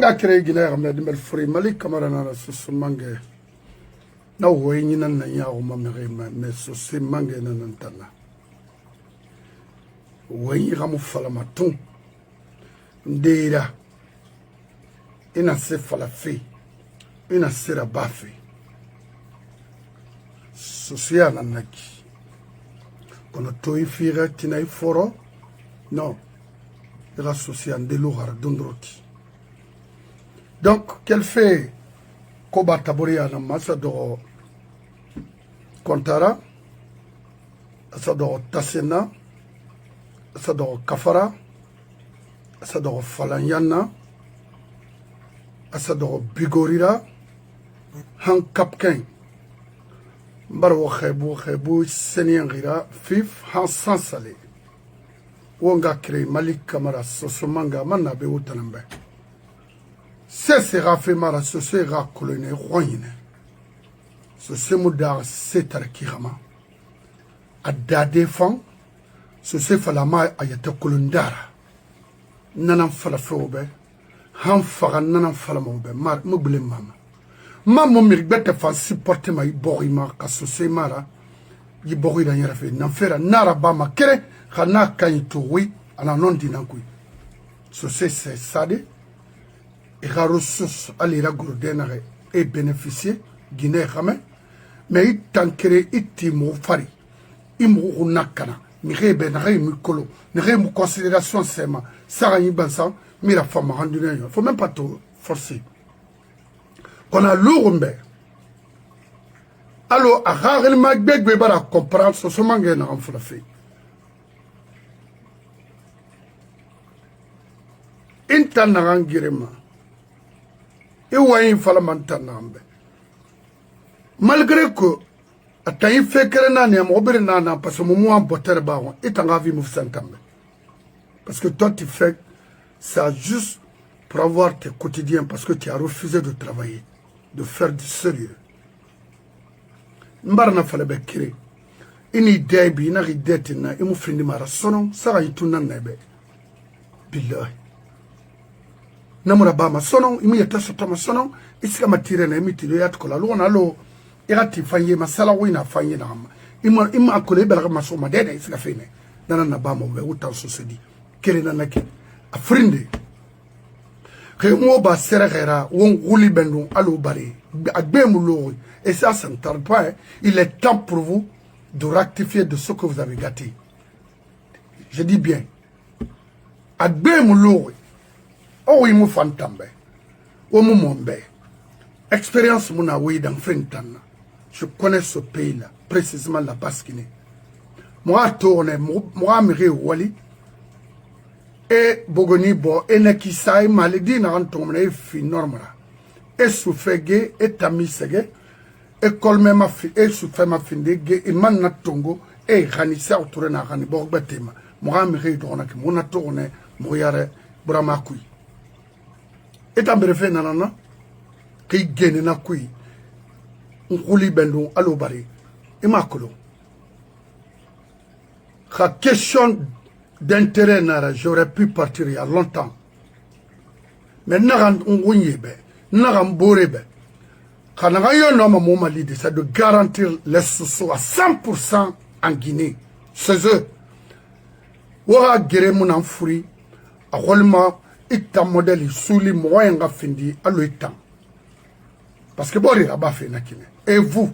nga kire gina ya me dimel free mali kamara na susu mange na woyi nan na ya o mamere me susu mange na nantana woyi gamu fala matun ndera ina se fala fe ina sera bafe susu ya nanaki kono toyi fira tinay foro non la susu ande lougar dondroti. Donc, qu'elle fait Koba Taboria na Masado Kontara, Asado Tassena, Asado Kafara, Asado Falanyana, Asado Bigorira, Han Kapken, Barwo Khebu, Senyangira, Fif, Han Sansale, Wonga Kre, Malik Kamara, Sosomanga, Manabe Utanambe. C'est fait mara ce sera colonel roine ce semoudar c'est arkirama a dade fan ce se falama ayata kolondara nanan fala fobe han faga nanan fala mobe mar mobile mama mo mirbete fan supporter mai borima ka ce se mara yi borira yara fe nan fera nara ba ma kere khana kanito wi ana non dinankui ce c'est sade et la ressource à l'ira gourdénare et bénéficier Guinée Ramé, mais il tankere itimo fari, imu nakana, mire benare mukolo, nire mu considération sema, sarani bansan, mira fama rendu. Faut même pas tout forcer. Qu'on a l'ourumbe. Alors, à rare magbeg bebara comprendre ce que mangé n'a fait. Intanaran girema. Et ouais, il fallait m'entendre. Malgré que, à taille fait que l'année, à parce que moi, botter baron, et t'en as vu me s'entendre. Parce que toi, tu fais ça juste pour avoir tes quotidiens, parce que tu as refusé de travailler, de faire du sérieux. M'barna fallait béquer. Une idée, une idée, il m'a fait une marathon, ça va y tourner nebe. Billahi. Namura bama sonon imi yata sotama sonon isika matire na imi tilo yat kola lo na lo irati fanye masala wina fanye na ima akole bela maso madede isika fene nana na bama be utan sosedi kele na nake afrindi mo ba serera won guli bendu alo bari agbe mulo et ça s'entend pas. Il est temps pour vous de rectifier de ce que vous avez gâté. Je dis bien agbe mulo. Oh, il m'a fantambe. Oh, mon bé. Expérience, mon aoui dans Frentana. Je connais ce pays-là, précisément la Basse-Guinée. Moi, tourne, moi, Mire Wali. Et Bogoni Bo, et Nekisai, Maledi, Narantomne, et Finormara. Et Soufege, et Tamisege, et Kolme ma fi, et Soufé ma findege, et Manatongo, et Ranissa, autour de Rani, Borbatema. Moi, Mire Donak, mon tourne, Moyare, Bramakui. Et en bref, nanana, qui gagne na kui, un rouli bendon à l'obari, et makolo. La question d'intérêt, j'aurais pu partir il y a longtemps. Mais naran ungunyebe, naran borebe. Quand on a eu un homme à mon mali, c'est de garantir les sous à 100% en Guinée. C'est eux. Ouah, guéré mon enfuri, à Rolma. Ita modèle souli moyen nga findi alo itam parce que bori raba fe nakine et vous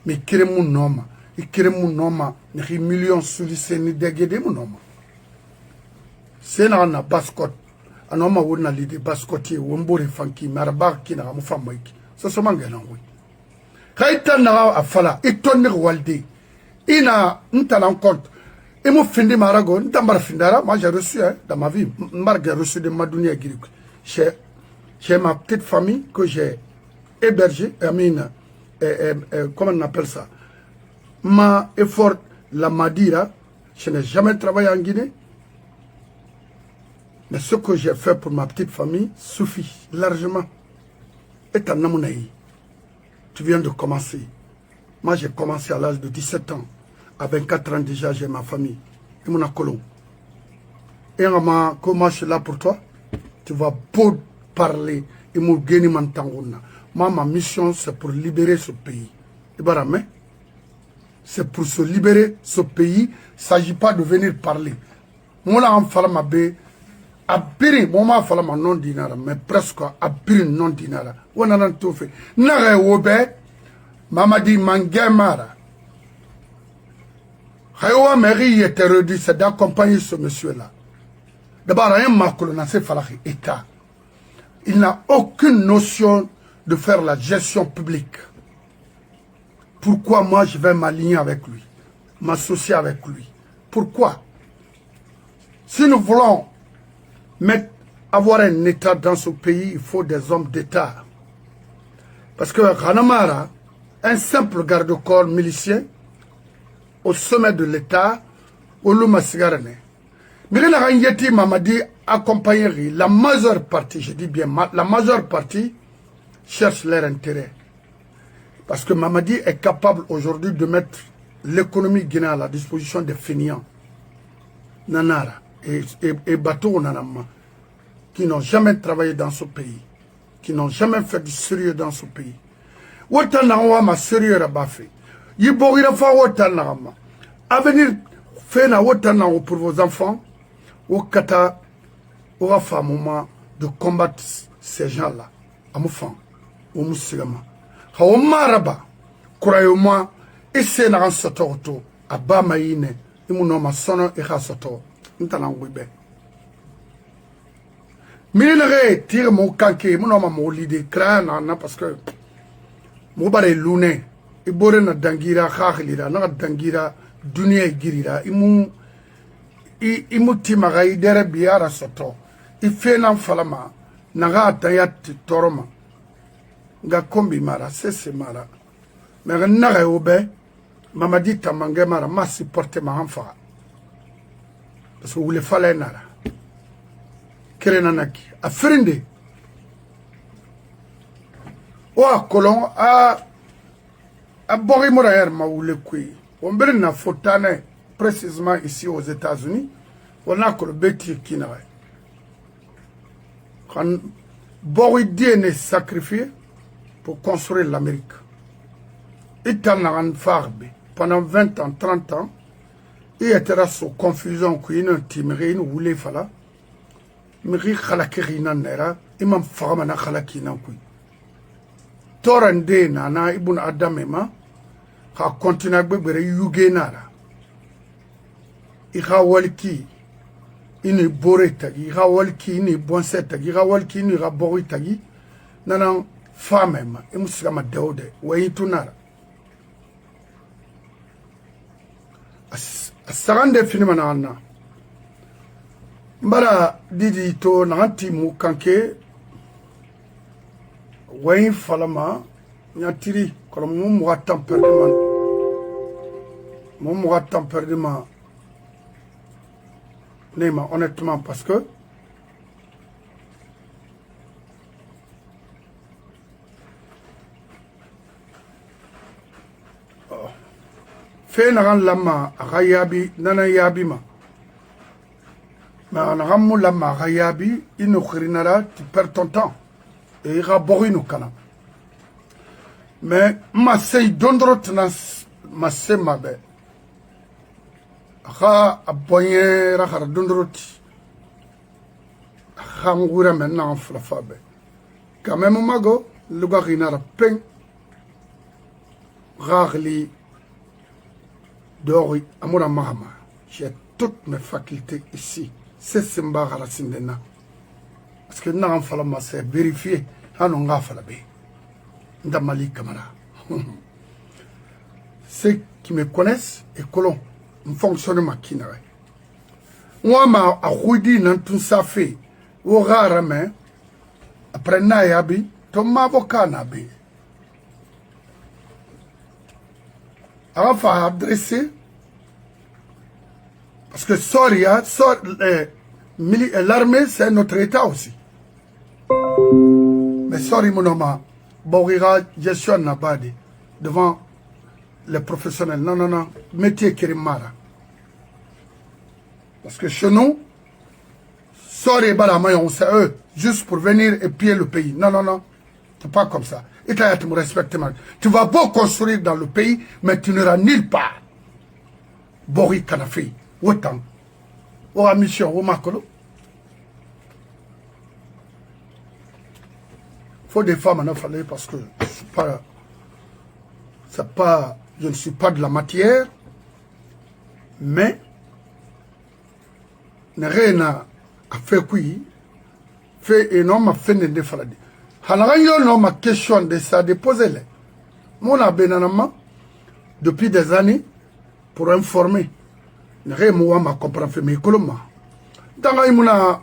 mais kire mon noma ikire mon noma ni millions souli seni degede mon noma sena na bascot anoma wona lide bascotier wombore fanki maraba kina mu famoiki so so mangena ngui kaita na afala itonne walde ina ntala compte. Et mon fin de Maragon, moi j'ai reçu dans ma vie, j'ai reçu de Madounia Girik. J'ai ma petite famille que j'ai hébergée, comment on appelle ça? Ma effort, la Madira, je n'ai jamais travaillé en Guinée. Mais ce que j'ai fait pour ma petite famille suffit largement. Et t'en as tu viens de commencer. Moi j'ai commencé à l'âge de 17 ans. À 24 ans déjà, j'ai ma famille. Et mon colon. Et comment je suis là pour toi? Tu vas parler. Moi, ma mission, c'est pour libérer ce pays. C'est pour se libérer ce pays. Il ne s'agit pas de venir parler. Moi, là, je abiri moma fala ma non dinara mais presque abiri non dinara wona nan to fe nare wobe mamadi mangemara hayo mairie était redit c'est d'accompagner ce monsieur là d'abord un makolo na se fala état il n'a aucune notion de faire la gestion publique. Pourquoi moi je vais m'aligner avec lui, m'associer avec lui? Pourquoi? Si nous voulons avoir un État dans ce pays, il faut des hommes d'État. Parce que Ranamara, un simple garde-corps milicien, au sommet de l'État, au Luma Sigarane. Mirina Ranyeti Mamadi accompagnerait la majeure partie, je dis bien la majeure partie, cherche leur intérêt. Parce que Mamadi est capable aujourd'hui de mettre l'économie guinéenne à la disposition des fainéants. Nanara. Et bateau nanama, qui n'ont jamais travaillé dans ce pays, qui n'ont jamais fait du sérieux dans ce pays. Wotanangwa ma sérieux rabafe. Yiborira fa wotanangama. Avenir fait na wotanangwa pour vos enfants. Wokata aura fait un moment de combattre ces gens-là. Amoufan, omusigama. Haoma raba. Kurayoma. Esse na soto. Abama ine. Imunoma sono e soto. Minere tire mon kanke mon ma mo lide krana na parce que mo bare lune e bore na dangira khakhilira na dangira dunia girira imu timaga idere biara soto ifena falama na ga tayat toroma ga kombi mara sese mara mais na ga obe mamadi tamange mara ma supporter ma enfa. Parce que vous voulez faire nara. Kerenanaki. A frinde. Oa kolon a bori moraer ma ou le kui. On na fotane précisément ici aux États-Unis. On a que le bêtis qui n'a. Quand bori est sacrifié pour construire l'Amérique. Et t'en a un farbe pendant 20 ans, 30 ans. Il était sous confusion qu'il y a un timéré, il voulait faire. Mais il khalakirina nera, il m'a fait un khalakina kui. Torrende nana ibun adamema, ha continue à bébé yugenara. Il a walki, il est boré tagi, il a walki, il est bon set tagi, il a walki, il est boré tagi. Nana femme, il m'a fait un deode, ouais tunara. Sarande finimana anna mbara didi to nanti mu kanke wayin falama nyatiri kono mu watam perdima nema honnêtement parce que fait naran lama agayabi nana yabima mais nagamu lama agayabi ino khrinara tu perds ton temps et ira borino kana mais ma sey dondrot na ma semabe aga aboye rakhar dondroti khangura maintenant flafabe quand même mago luga khinara pen ragli Dori, Amoura Mahama, j'ai toutes mes facultés ici. C'est Simba Harasindena. Parce que nous avons fait vérifier. Nous avons fait Ndamali Kamara. Ceux qui me connaissent et que l'on fonctionne ma kinare. Moi, ma aroudi nan tout ça fait. Ou rarement, après Nayabi, ton avocat nabi. Alors, il faut adresser, parce que Soria, l'armée, c'est notre État aussi. Mais Sori Monoma, Borira, gestion n'a pas dit, devant les professionnels. Non, non, non, métier Kirimara. Parce que chez nous, sort et Balamayon, c'est eux, juste pour venir et piller le pays. Non, non, non. C'est pas comme ça. Et tu me respectes. Tu vas beau construire dans le pays, mais tu n'iras nulle part. Bori Kanafi. Autant. Ou mission, ou Makolo. Faut des femmes en affaler parce que je ne suis pas de la matière, mais ne rien à faire qui fait énorme fait de faladi. Halaga non ma question de ça déposer les. Mon abénanama depuis des années pour informer. Ne rien moi ma comprendre fait mes colomma. Dans imuna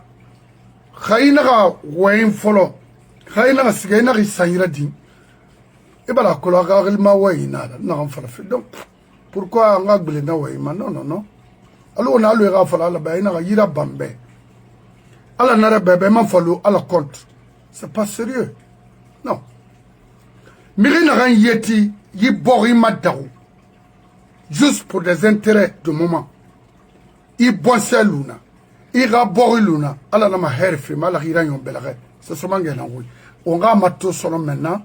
khayna wayin folo. Khayna sigayna risayira din. Et bien la colère il m'a oué non donc pourquoi on a glé na oué non non non alors on a le rafala la baina yira bambe ala nara bébé man fallo ala compte c'est pas sérieux non miri na ran yeti yi bori madaw juste pour des intérêts de moment i bonse luna i ga bori luna ala na ma herfi mala hira yon belare c'est seulement ngena oui on ga mato solo maintenant.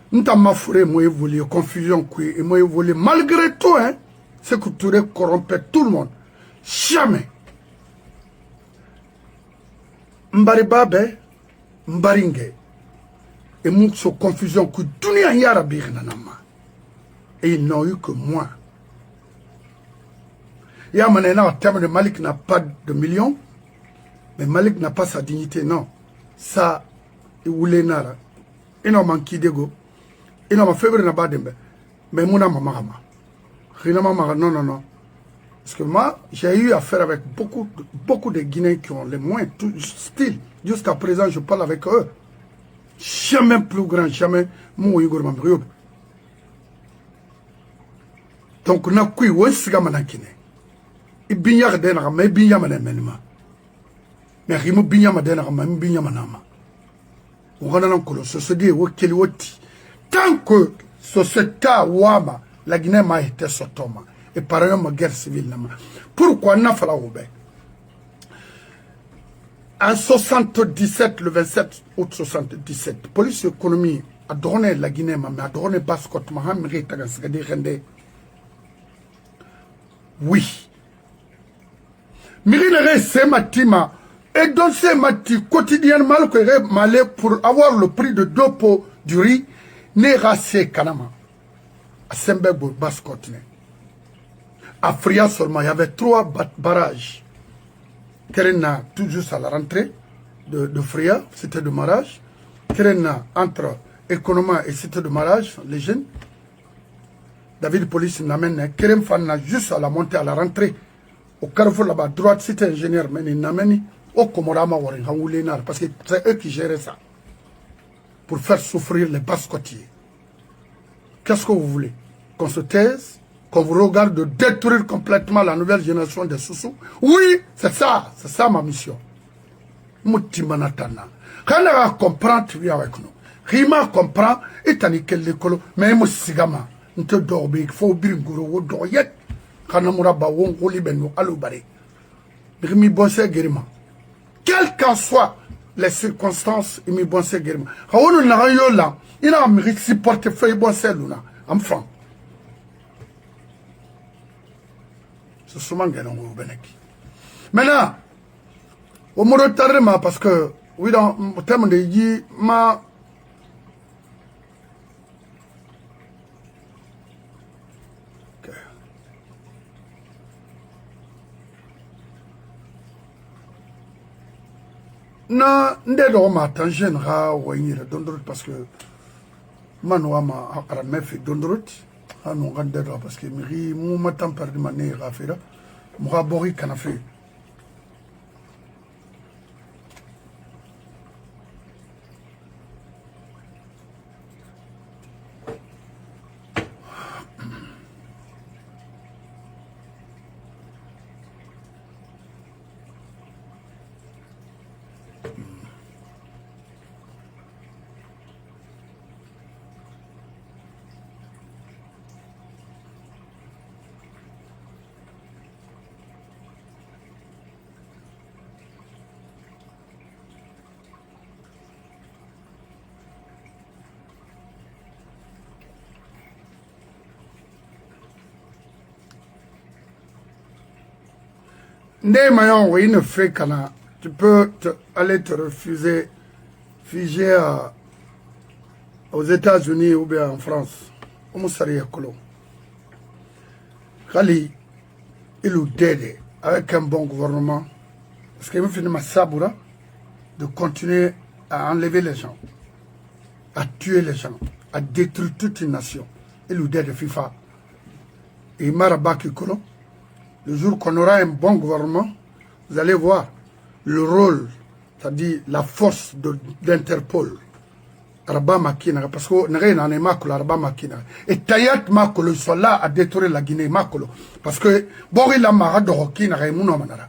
Nous avons fait évoluer confusion et moi évoluer malgré tout hein c'est que tu corrompre tout le monde jamais mbaribabe mbaringe et nous so confusion que dunia yara birnanama et ils n'ont eu que moi et à maintenant terme de Malik n'a pas de millions mais Malik n'a pas sa dignité non ça il voulait nara et non manqué d'ego. Il n'a pas fait de badembe. Mais mon âme m'a non, non, non. Parce que moi, j'ai eu affaire avec beaucoup de Guinéens qui ont les moyens, tout style. Jusqu'à présent, je parle avec eux. Jamais plus grand, jamais mon Igor Mambriob. Donc, on a quoi, on s'est gamané. Il binya denara, mais binya manémenima. Mais rimu binya madenara, mais binya manama. On a un colosse, se dit, ou quel outil. Tant que ce cas Wama, la Guinée m'a été sotoma et par exemple guerre civile. Pourquoi n'a pas en 77, le 27 août 77, la police économie a donné la Guinée, mais a donné Baskot, oui. Mirinere c'est ma tima et donc c'est ma quotidiennement que malé pour avoir le prix de 2 pots du riz. Ne rassé Kanama, à Sembego Baskotne. À Fria seulement, il y avait 3 barrages. Kerena, tout juste à la rentrée de Fria, c'était de marage. Kerena, entre Economa et c'était de marage, les jeunes. David Police n'amène Kerem Fanna juste à la montée à la rentrée. Au carrefour là-bas, droite, c'était ingénieur, mais il n'amène au Komorama Warin, parce que c'est eux qui géraient ça. Pour faire souffrir les Baskotiers. Qu'est-ce que vous voulez? Qu'on se taise? Qu'on vous regarde de détruire complètement la nouvelle génération des Soussous? Oui, c'est ça ma mission. Moutimanatana. Quand on comprend, tu viens avec nous. Rima comprend, et t'as niqué l'école, mais moi, sigama. On te dort, il faut bringuro, ou doyet. Quand on m'a ba won, ou libeno, alubare. Rimi bosse guérima. Quel qu'en soit les circonstances, il me bon c'est guéri. Quand on a eu là, il a mis si portefeuille bon c'est là, en franc. C'est souvent gagnant au Bénéki. Maintenant, au mot de parce que, oui, dans le terme de dit, ma. Na ndedo ma tangen ra wanyira dondrot parce que manwa ma akara mefi dondrot anu ndedo parce que miri mu matam perdi mané ra fera mu ga bori kana fe Ndé mayon, oui, ne fait qu'un. Tu peux aller te refuser, figer aux États-Unis ou bien en France. Comment ça y est, Kolo? Khali, il ou d'aide avec un bon gouvernement. Parce qu'il me fait ma saboura de continuer à enlever les gens, à tuer les gens, à détruire toute une nation. Il ou d'aide FIFA. Et Marabaki Kolo, le jour qu'on aura un bon gouvernement, vous allez voir le rôle, c'est-à-dire la force d'Interpol. Araba Makina, parce que n'a rien en Makolo, Araba Makina. Et Tayat Makolo, ils sont là à détruire la Guinée Makolo. Parce que Borila Maradoroki n'a rien manara.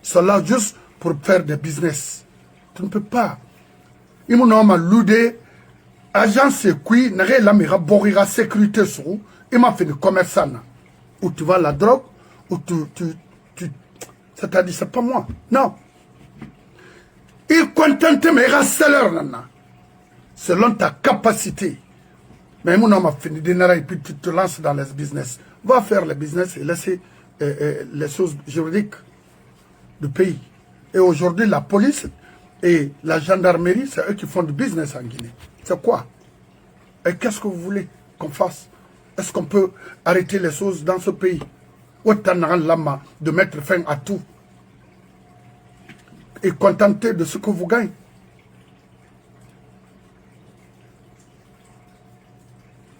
Ils sont là juste pour faire des business. Tu ne peux pas. Ils m'ont loudé. Agence qui n'a rien la Borira sécurité sur où. Il m'a fait des commerçants. Où tu vas la drogue, où tu c'est-à-dire, c'est pas moi. Non. Il contente mes rasseleurs, nana. Selon ta capacité. Mais mon homme a fini de et puis tu te lances dans les business. Va faire les business et laisser les choses juridiques du pays. Et aujourd'hui, la police et la gendarmerie, c'est eux qui font du business en Guinée. C'est quoi? Et qu'est-ce que vous voulez qu'on fasse? Est-ce qu'on peut arrêter les choses dans ce pays? Autant de mettre fin à tout et contenter de ce que vous gagnez.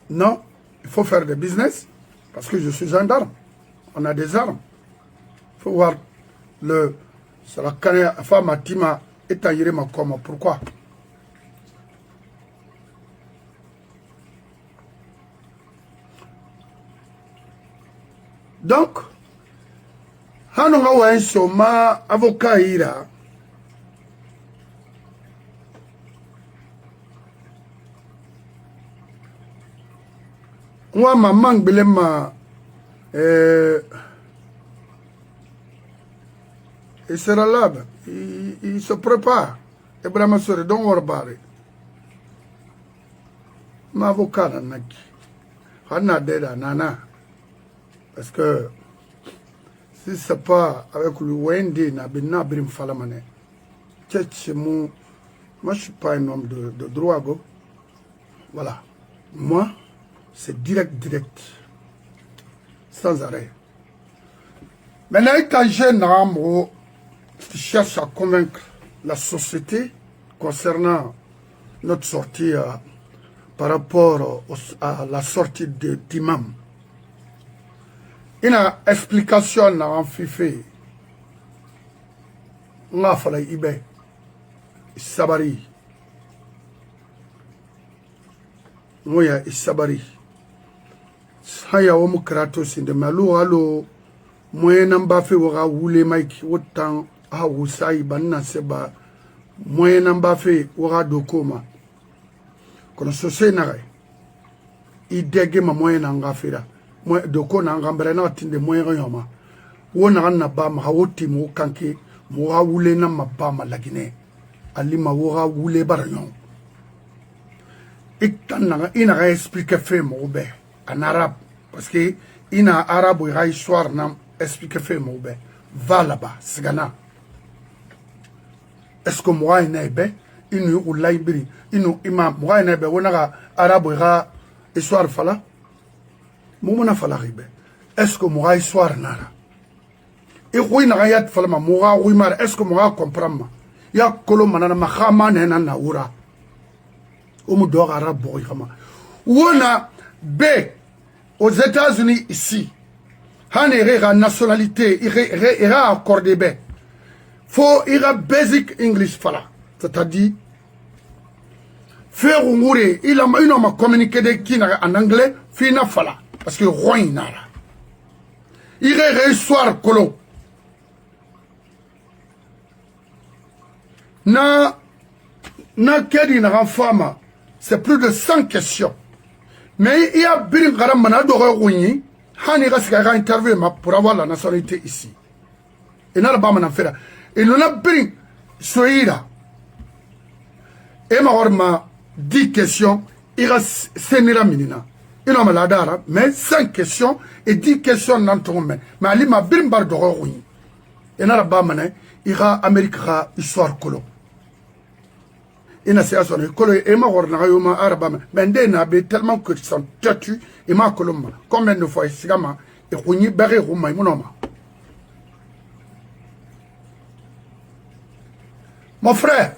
Non, il faut faire des business parce que je suis gendarme. On a des armes. Il faut voir le femme à Tima et taillé ma comme. Pourquoi? Donc, Hanonga wa soma avocat ira. Moi, maman, belema, il sera là, il se prépare. Ibrahima Sore, don't worry about it. Ma avocat, naki. Hana deda, nana. Parce que si c'est pas avec le Wendy, n'a brim falamane. Moi, je suis pas un homme de droit, go. Voilà. Moi, c'est direct. Sans arrêt. Maintenant, quand jeune homme qui cherche à convaincre la société concernant notre sortie par rapport à la sortie d'imam, il y a une explication dans Fife. On a fait l'Ibé. Sabari. Moya Sabari. Haya omu krato sinde malu alo moyen namba fe wora wule maiki wotan ha wusai banna seba moyen namba fe wora dokoma kono sose nare idege ma moyen nanga fera mo doko nanga mbere na tinde moyen yoma wona na ba ma hawoti mo kanke mo ha wule na mabba ma lagine alima wora wule baranyon iktan ina ga explique fe mo be en arabe, parce que il y a un arabe qui a une histoire qui explique fait mon bé. Va là-bas, c'est Ghana. Est-ce que moi, il y a une librairie, moi, il y a un arabe qui a une histoire fala? Moi, fala ribe. Est-ce que moi, une histoire nara? Et oui, il y a un fala, moi, oui, est-ce que moi, comprends? Il y a un colomana, ma khama, nena, naura. Ou dor arabe, boy, khama. Ou on a B. Aux États-Unis, ici, il y a une nationalité, il y a accordé B. Faut, il y a basic English, c'est-à-dire, faire un mouré, il a communiqué en anglais, fina fala, parce que roi nara. Il y a une histoire colo. Na kedi na femme, c'est plus de 100 questions. Mais il y a bien un manado réuni, Hani Rasika interview pour avoir la nationalité ici. Et n'a pas m'en faire. Et nous a bien soïra. Et ma 10 questions, il reste Senira Minina. Il a maladara, mais 5 questions et 10 questions dans ton main. Mais il m'a bien barre de réuni. Et n'a pas mané, il y a Amérique histoire colo. Il n'a pas son colo et ma ornayoma arabama. Mais il n'a pas tellement que son tatu et ma colomba. Combien de fois il gama et Rouni Barré Roumaï Monoma. Mon frère,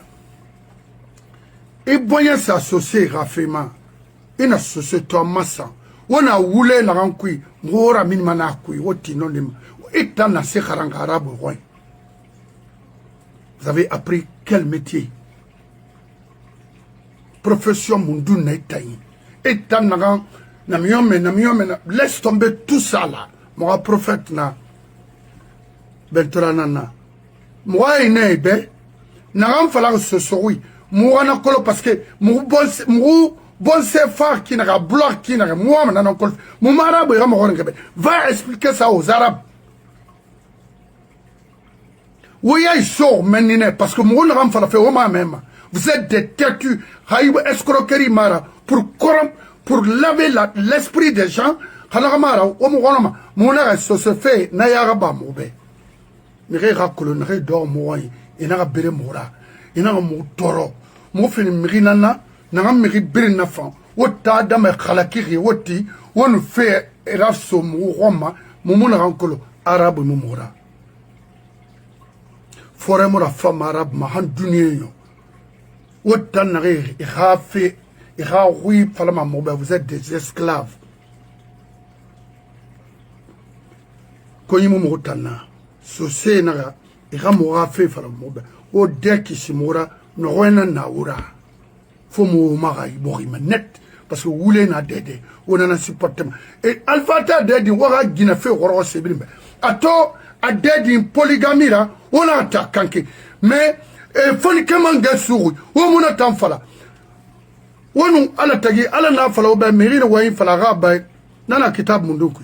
il voyait s'associer Rafema. Il n'a associé toi massa. On a voulu la rencoui, Mora Minmana kui, Oti non lim. Et t'en as ces arabe roi. Vous avez appris quel métier? Profession Mundu Naitaï. Et t'en as Namiome, laisse tomber tout ça là. Moi, prophète na. Bentoranana. Moi, il n'est pas. N'aram falloir se souris. Moi, na colo parce que bon c'est fort qui n'a bloqué qui n'a moi maintenant col. Mon arabe va expliquer ça aux arabes. Oui, il sort maintenant parce que mon n'aram falloir faire au même. Vous êtes des têtus, haïb escroquerie mara pour corrompre, pour laver l'esprit des gens. Halamara, au mon mon se fait n'ayaraba moube. N'ira colonnerie d'or moi. Il n'a pas béré mora. Il n'a pas toro. Mon fini mirinana, n'a pas miri béré nafan. Wota dame khalakiri woti, on fait rafso mouroma, moumouna rancolo, arabe moumora. Forêt mora femme arabe, mahan dunio. Wota nari, il a fait, il a oui, falama moube, vous êtes des esclaves. Koyimou moutana, sosé naga. Il a moura fait faire le mobile. Au dès qu'il se moura, nous revenons naoura. Faut mourir net parce que vous voulez na dédé. On en a supportement. Et Alpha dédé, on a guiné fait au sebrimbe. Ato a dédé polygamie là, on a attaqué. Mais faut ni comment gassouri. On m'en attend fala. On nous à la tagi, à la na fala au ben mérine ouain fala rabai. Nana kitab munduki.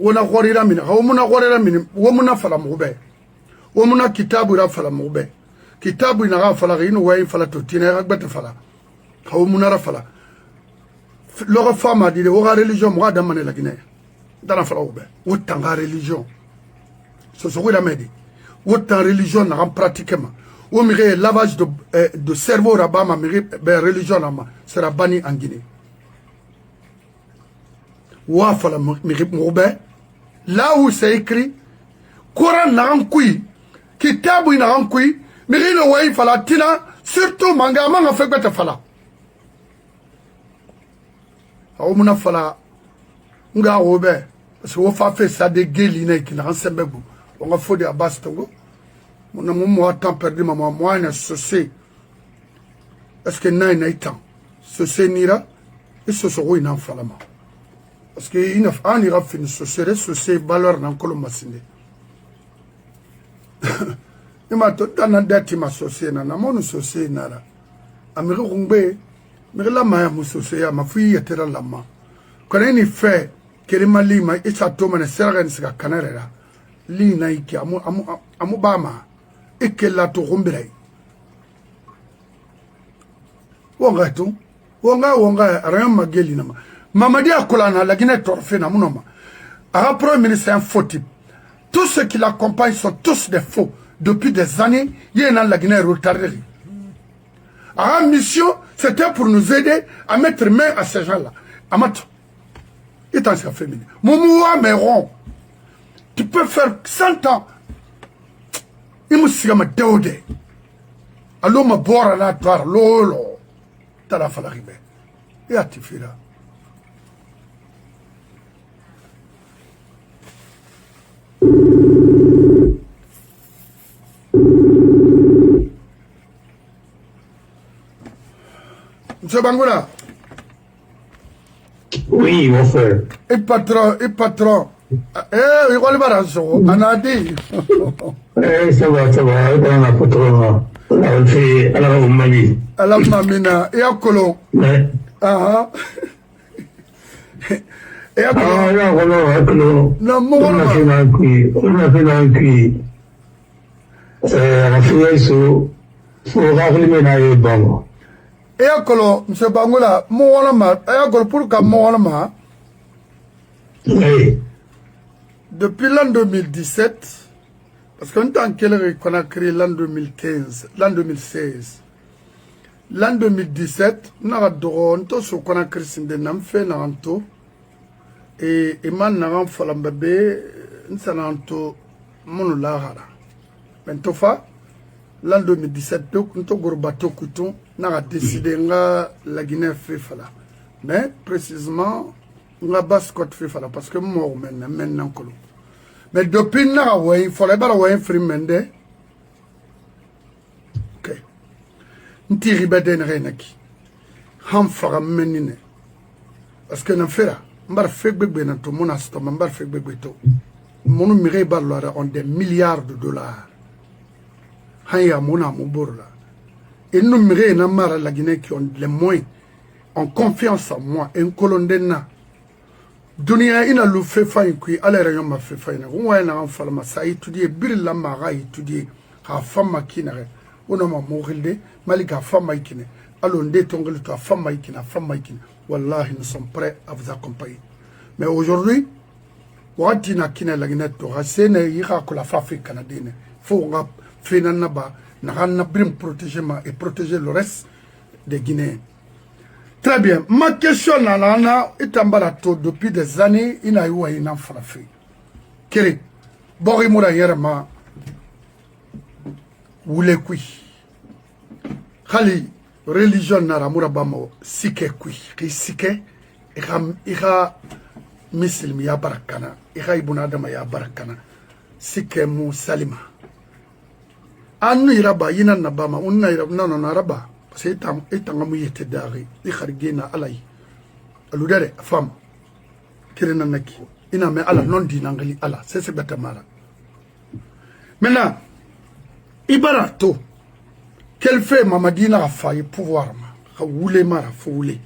Wona gorira mina womuna gorira mina womuna fala mube womuna kitabu ra fala mube kitabu ina ra fala ino way fala to tina ra gbata fala womuna ra fala lo fama di wo religion mo da manela gine dana fala ube wotanga religion so so wila medi wotanga religion na pratiquement wo mi lavage de cerveau rabama mi religion na ma sera bani en Guinée wa fala mi mube. Là où c'est écrit, Coran n'a un couille, Kitabu n'a un couille, mais il a oué fala tina, surtout mangama n'a fait quoi fala. Aoumuna fala, nga oube, parce que vous fait ça de guéline qui n'a un sembébou. On a fait des abastongo. Mon amour a tant perdu, maman, moi, il a saucé. Est-ce que n'a un temps? Saucé nira, et ce sera une enfalama. Parce qu'il n'a pas de fin, ce serait valeur dans le Colombasine. Il m'a tout dans dette, il m'a associé, n'a mon associé, n'a pas. Amérique Rumbe, mais la main, mon associé, ma fille était là, la main. Quand il fait, qu'il m'a dit, il s'est tombé, il s'est rendu à Canara. L'ina, il a Amobama, et qu'elle a tout Rumbe. Wonga tout, Wonga, rien ma gueule. Mamadi Akolana, la Guinée torfée, na mounoma. A Premier ministre, un faux type. Tous ceux qui l'accompagnent sont tous des faux. Depuis des années, il y a la Guinée retardée. A mission, c'était pour nous aider à mettre main à ces gens-là. Amato. Il t'en s'est féminin. Momoua Meron. Tu peux faire 100 ans. Il me s'y a me déodé. Allô, me boire à la toile. Lolo. T'as la fallu arriver. Et à tu fais là. Monsieur Bangoula. Oui, mon frère. Et patron. Il va le barrage. On a dit. Ça va. Dans la patron. On a fait à la Mali. À la Mamina. Et à Colon. Ah. Et à Colon. Non, on a fait un cuit. On a fait sous. Faut ramener les bancs. Et à Colon, M. Bangola, mon et à Colon pour qu'à mon oui. depuis l'an 2017, parce qu'en tant qu'on a créé l'an 2015, l'an 2016, l'an 2017, on a créé et man n'a pas fait bébé, l'an 2017, on a décidé de la Guinée fait mais précisément, on a bas Scott fait parce que moi maintenant mais depuis il fallait pas avoir un free mende. Ok. Ntiri beden renaki. Ham fara menine. Parce que n'affaire, mbar fait bébé na to mon asto, mbar fait bébé to. Mon mire balora on des milliards de dollars. Haya mona muborla. Et nous mire na mara la Guinée qui ont les moyens, ont confiance en moi, un colondena. Dunia ina lu fefa inkui ala rayon ma fefa ina unwa ina anfalma sa étudier birilla ma ga étudier ha fama kinare ono ma morilde malika fama ikine alo nde tongel to fama ikina wallahi nous sommes prêts à vous accompagner mais aujourd'hui wati na kina la gina to hasene yika ko la fafi canadienne faut nga fenana ba na ganna brim protéger ma et protéger le reste des Guinéens. Très bien. Ma question nana est en depuis des années. Il a eu un enfant. Quel Bori Moura Yerma Oulekui Khali religion Nara Mourabamo Sike Kui Sike Ira Muslim Ya Barakana Ira Ibunadama Ya Barakana Sike Mou Salima Anu Iraba Yina Nabama Unna non Araba c'est un mouillette d'arrêt, les hargena alay. Aludere, femme, Kirenanaki, iname ala non dinangali ala, c'est batamara. Maintenant, Ibarato, quel fait Mamadina a failli pouvoir, a voulu mara, foulé.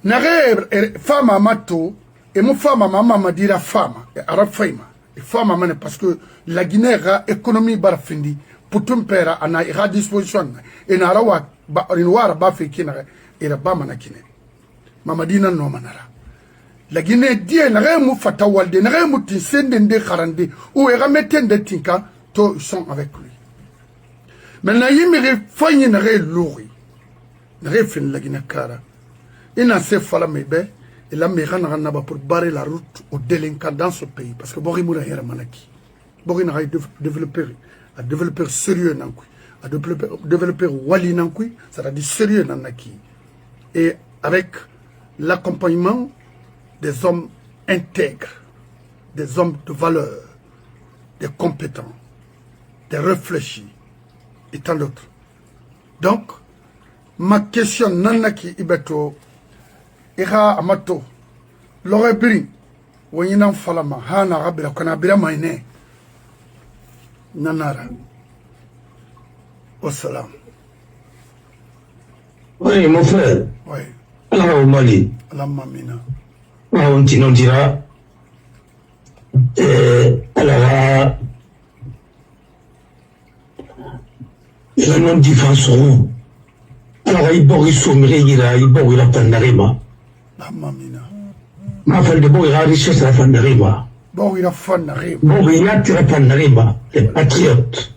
Nare femme à mato, et mon femme à maman m'a dit la femme, et arabe faima, et femme à mané, parce que la Guinée a économie barafindi. Pour tout père, on a à disposition. Et on a ba fait qui n'a et ba manakine. Mamadina no manara. La Guinée dit n'a rien mou fatawalde, n'a rien mou tinsende de karande, ou est remettent de tinka, to ils sont avec lui. Maintenant, il me fait n'a rien lourd. N'a rien fait la Guinée cara. Il a fait fala mebe, et la mérana pour barrer la route aux délinquants dans ce pays. Parce que Borimura est manaki. Borimura est développé. À développer sérieux nankui, à développer wali nankui, ça veut dire sérieux nanaki. Et avec l'accompagnement des hommes intègres, des hommes de valeur, des compétents, des réfléchis, et tant d'autres. Donc, ma question nanaki ibeto, ira amato, l'aurait brin, wayinan falama, hana rabira, konabira maine. Nanara. Wassalam. Oui, mon frère. Oui. Allah au Mali. Allah mamina. On dira. Allah il a non défenseront. Alors il boit sommeil il boit la pandarima. Allah mamina. Ma femme de boire la richesse la pandarima. Bon, il a fun d'arriver. Bon, il y a tiré par Nariba, les patriotes.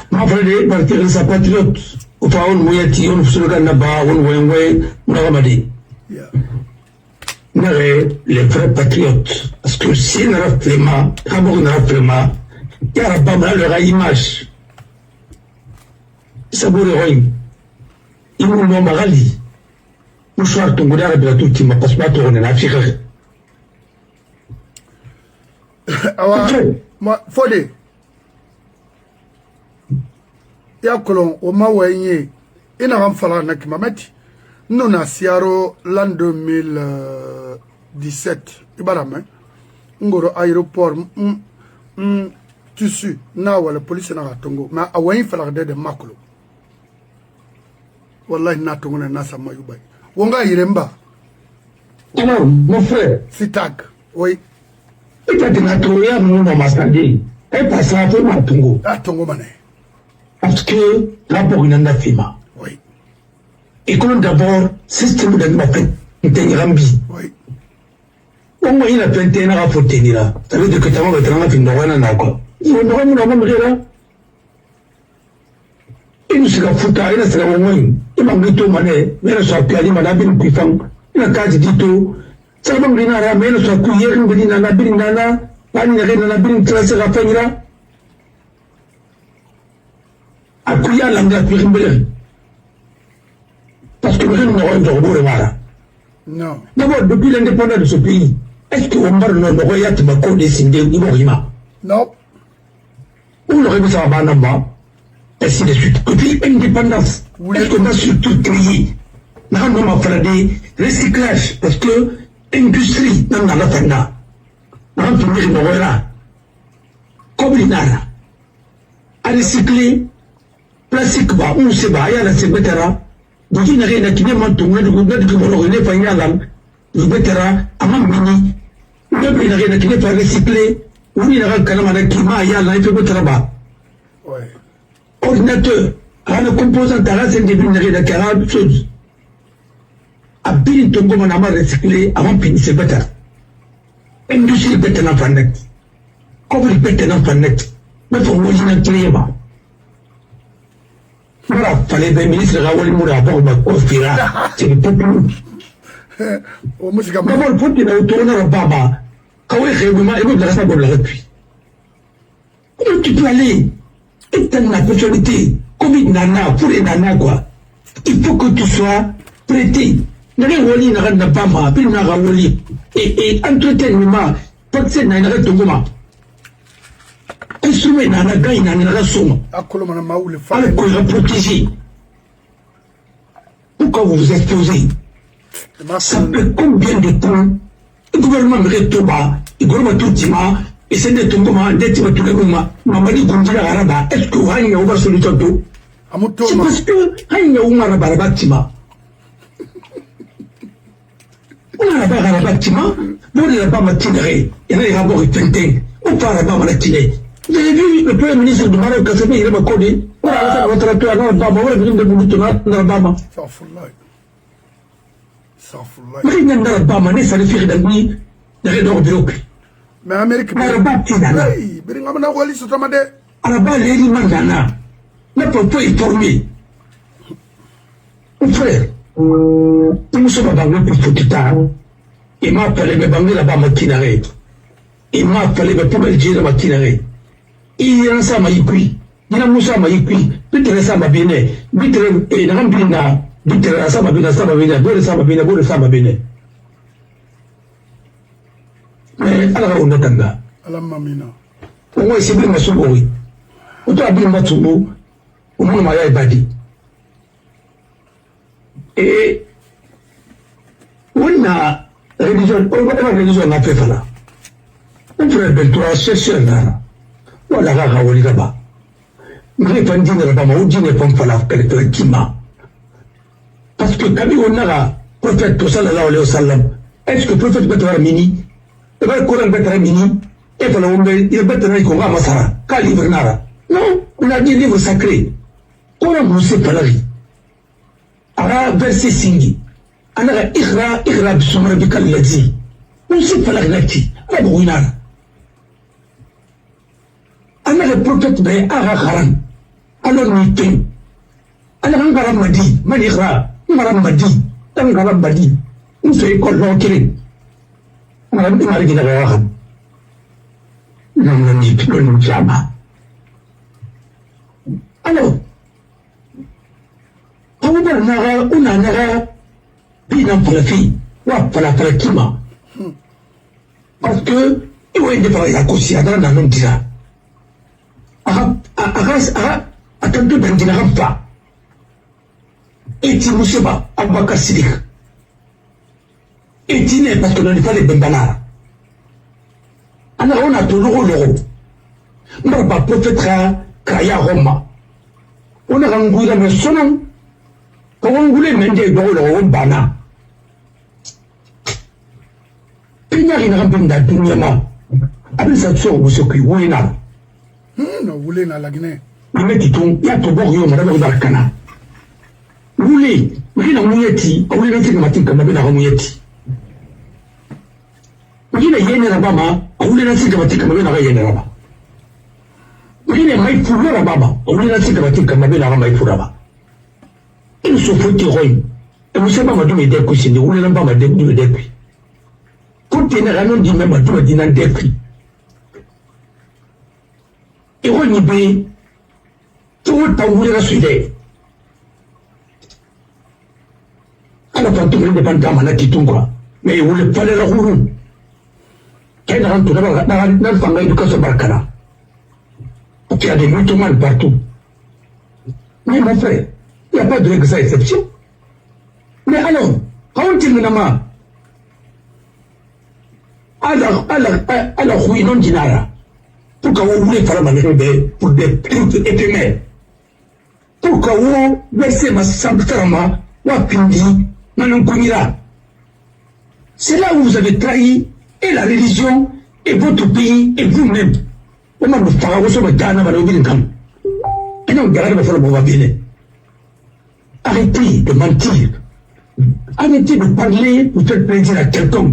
Ma frère, partir de sa patriote. Ou pas, on voyait Tion, sur le Naba, on voyait, on a ramadi. Les vrais patriotes. Parce que si on a flema, d'abord on a flema, il y a pas mal de image. Ça vous le il nous l'a marali. Nous sommes tous les deux à tout le temps, parce que on est affaire. Awa, moi, Fodé. Ya kolon, o ma wenye, ina ramfala na kimameti. Nous na siaro l'an 2017, ibarame. Ngoro aéroport, tissu, na wala police na ratongo. Ma awayin fala de makolo. Wallahi na tongo na nasa mayubay. Wonga iremba. Alors, mon frère. Sitag, oui. Et tu as trouvé un nom dans ma standing. Et pas ça, tu m'as tungo. Ah, tungo mané. Parce que, là, pour une fima. Oui. Et que d'abord, système de ma fait, une rambi. Oui. au moins il a planté un rapport tenira. Ça veut dire que tu vas mettre un film de Rwanda n'a quoi. Il va nous ramener là. Il nous sera foutu, il sera au moins. Il m'a dit tout mané, mais il soit piali, il m'a dit une puissance. Il a qu'à dire tout. Ça va me dire à mais il soit couillé, il me dit nana, bin nana, pas une reine nana, bin classe la peine. À couiller à l'anglais, puis il parce que nous n'aurons pas de voilà. Non. D'abord, depuis l'indépendance de ce pays, est-ce que Omar n'aurait pas décidé Ibrahima? Non. On aurait vu ça à Banama, ainsi de suite. Depuis l'indépendance, est-ce qu'on a surtout créé? Nous avons fait des recyclages, parce que l'industrie, nous avons fait ça. Nous avons fait ça. Comme il y a à recycler, plastique, on sait pas, il y a la sebetera. Donc il n'y a rien qui n'est pas tout le monde, qui ne pas le bétera, à ma mini, il n'y a rien qui n'est pas recyclé, ou il y a un calamar qui m'a y a là, il peut être là-bas. Ordinateur, à la composante à la scène des binaires de 40 choses. À bien tomber mon amas recyclé avant de finir ce bétera. Industrie bétera en fannet. Comme il bétera en fannet, mais il faut que vous n'ayez pas. Voilà, fallait des ministres Raoul Moura pour me confier. C'est le peuple. D'abord, le peuple est autour de la baba. Quand il est vraiment, il va rester pour le repli. Comment tu peux aller? Et t'as une opportunité. Comme une nana, pour les nanas, quoi. Il faut que tu sois prêté. N'a rien wali, n'a rien pas ma, puis n'a rien wali. Et entretenir, pas que c'est n'a rien de moi. Instrument nana gagne nana la somme. Alors qu'on va protéger. Pourquoi vous vous exposez? Ça fait combien de temps le gouvernement me retourne, le gouvernement tout le temps, et c'est des tombements, des petits tout le monde, m'a dit qu'on dit à Araba, est-ce que vous avez une solution tout? C'est parce que il y a un Araba tima. On a un Araba tima, on n'a pas matinéré, il y a des rapports et on parle pas matinéré. Vous avez vu le premier ministre du Maroc, quand il m'a connu, on a un tracteur dans le Bama, on a vu le ministre dans le Bama. Mais il n'y a pas de Bama, ça ne fait rien de rien. Mais Amérique, Araba, les Mandana, n'a pas pu former. Mon frère, nous sommes à Bangla pour Foututa. Il m'a appelé mes Bangla là-bas matinaré. Il m'a appelé mes poubelles de matinaré. Il y a un sama yikui, il y a un sama yikui, bitre sama bene, bitre et rambina, bitre sama bene, bore sama bene. Mais alors on attend. Alamamina. On va essayer de me sauver. On doit bien me sauver. Au moins ma badi. Et on a religion n'a fait là. On ferait belle toi chercher là. Voilà, on est là-bas. Mais pas dire là-bas, on dit pas la kima. Parce que quand on a le prophète sallallahu alayhi wa sallam, est-ce que le prophète peut être mini? Il va le Coran peut être mini? Et voilà, il peut être qu'on va masara. Quel livre nara? Non, on a dit livre sacré. Coran vous sait pas la vie. Alors, verset singi. Alors, Ikhra bisumra bikal ladzi. On sait pas la vie. Alors, on a le prophète ben Haran. Alors nous sommes. Alors on va madi, manira, on va madi, on va madi. Nous sommes colloqués. On va me marier avec Haran. Non, ni plus non jamais. Alors, on a nara, bien pour la fille, ou pour la kima. Parce que il va y avoir la conscience dans le dira. Attendez, ben, il n'a pas. Et tu ne sais pas, Abouakar Sidik. Et tu n'es parce que l'on n'est pas les Bembalara. Alors on a tout l'euro. On n'a pas peut-être Kaya Roma. On a un goût de me sonner. Quand on voulait mener l'euro bana. Puis il n'y a rien à faire dans le monde. Avec cette chose, vous savez, oui, non. Non, vous voulez la Guinée. Mais tu tombes, il y a tout bon, il y a un barcana. Vous voulez, vous voulez la mouillette, vous voulez la matin comme la mouillette. Ugine yene rabama, ule na sika batika mabena ga yene raba. Ugine mai fulu rabama, ule na sika batika mabena ga mai furaba. Il se faut que roy. Et vous savez pas madou me deku sindi, ule na ba ma deku me deku. Pour tenir ranon di même madou di nan deku. Et roy ni be tout ta ule na suide. Ala pantu me depanda mana kitungwa. Mais ule pale la huru. Quel rentre dans le fanga éducation barkana. Il y a des musulmans partout. Mais mon frère, il n'y a pas de règle sans exception. Mais alors, quand il me nomme, alors oui, non dinara. Pourquoi vous voulez faire pour des éphémères? Pourquoi vous laissez ma sanctarama, ou à Pindi, Manon Koumira? C'est là où vous avez trahi et la religion, et votre pays, et vous-même. Arrêtez de mentir. Arrêtez de parler pour faire plaisir à quelqu'un.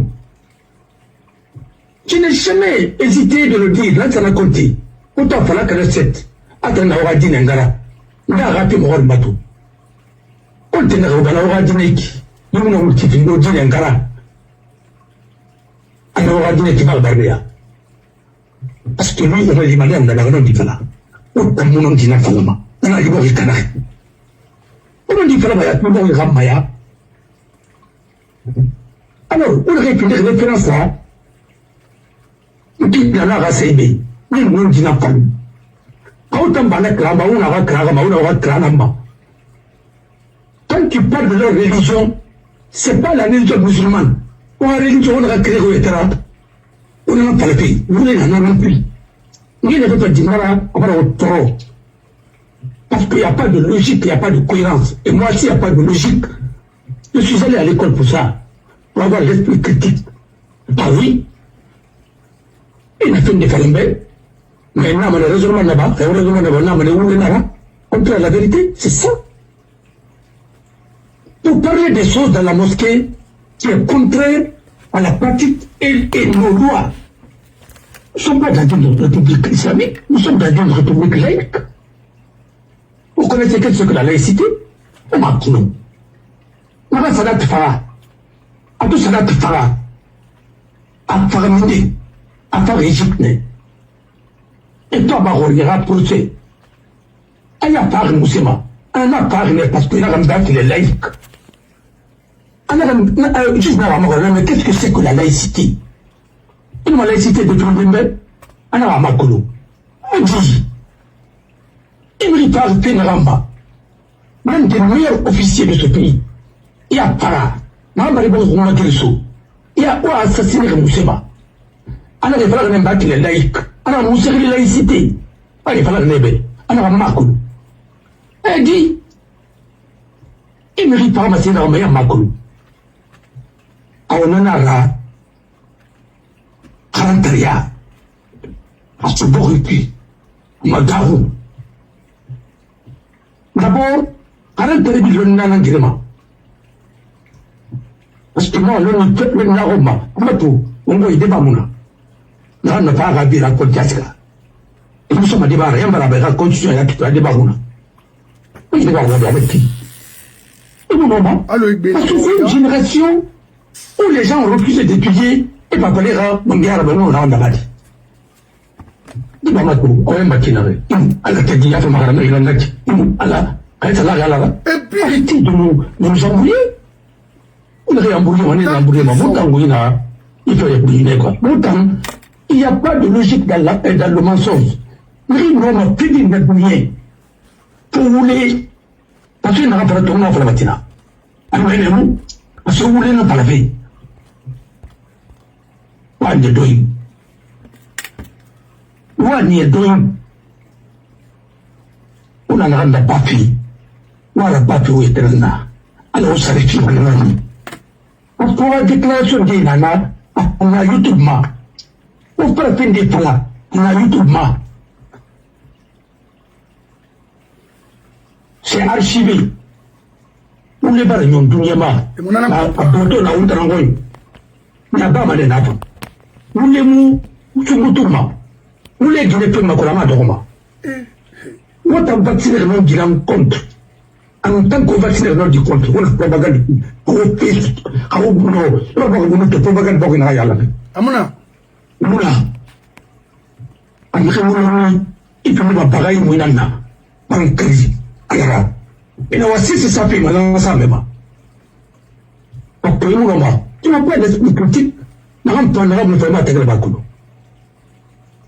Je n'ai jamais hésité de le dire. Là, ça l'a compté. Autant il fallait que le 7. Attends, on va dire Nangara. On a raté mon rôle bateau. On t'a dit on va dire Neki. Nous avons dit Nangara. Alors, on va dire Barbaria. Parce que lui, on va dire Madame, on a un dit Fala. On a un dit Falama. On a dit Borikana. On a dit Falama, on a dit Ramaya. Alors, on a répondu les références là. On dit Nana Rasebe. On dit Napalu. Quand on parle de Krama, on a Krama, on a Kranama. Quand tu parles de leur religion, c'est pas la religion musulmane. On a religion, on a créé au État. On n'a pas le pays. Vous n'avez pas plus. Vous n'avez pas dit on va au taureau. Parce qu'il n'y a pas de logique, il n'y a pas de cohérence. Et moi, s'il n'y a pas de logique, je suis allé à l'école pour ça. Pour avoir l'esprit critique. Ah oui. Il a fait des falembés. Mais non, malheureusement, là-bas, on peut la vérité, c'est ça. Pour parler des choses dans la mosquée qui est contraire à la pratique et nos lois. Nous ne sommes pas dans une république islamique, nous sommes dans une république laïque. Vous connaissez qu'est-ce que la laïcité? On m'a dit non. On va salat fara. A tout salat fara. A faramine. A far égypte. Et toi, Barolira, pour ce. Il y a pas de musulman. Il n'y a pas de parce qu'il y a un gars qui est laïque. Mais qu'est-ce que c'est que la laïcité? Une laïcité de tout le monde, on a un macolo. On dit, il ne parle pas de Ramba. Même des meilleurs officiers de ce pays. Il y a Para, il y a quoi assassiner le Moussema. On a des frères même pas qu'il est laïque. On a un Moussema de laïcité. On a des frères nébé. On a un macolo. Elle dit, il ne mérite pas ramasser dans le meilleur macolo. On en a là, Karantaria, à ce Boripi, Magarou. D'abord, Karantaria, je n'en ai pas de parce que moi, l'on peut le Naroma, on va y débattre. Là, on n'a pas à la Contiasca. Et nous sommes à débattre, rien à la constitution et à débattre. On y débattre avec qui? Et nous, maman, parce que c'est une génération où les gens ont refusé d'étudier et pas parler à mon gars, on a un abadi. Dis moi, on est maquinaré. À la tête d'il y a fait ma il en a dit. À la, arrêtez de nous embrouiller. On est embrouillé, on est embrouillé, mais bon, il faut embrouiller, quoi. Bon, il n'y a pas de logique dans le mensonge. Mais on a plus d'une embrouillé. Pour voulez, parce qu'il n'a pas de tournoi pour la matinée. Alors, parce que vous voulez ne pas la vie. What are you doing? What are you doing? On a un papier. On a un papier où est là. Alors, on s'arrête sur le nom. Parce qu'on a une déclaration de Nana, on a YouTube. On peut faire des palas. On a YouTube. C'est archivé. On est pas le nom du Yama. A Boto na Untarangoy. Il n'y a pas mal de nappes. Ulemu Tumutuma, Ule Guinée Makolama Doroma. What a vaccinaire non dit en compte. En tant que vaccinaire non dit compte, on a propagande. On fait, on propagande pour une ayala. Amuna. Muna. Amuna. Il faut me pareil, Mounana. Pancri. Ayara. Et là, c'est ça, fait mal, ça même. Après, tu m'as pas d'esprit critique. N'a pas de faire ma tête bakulo.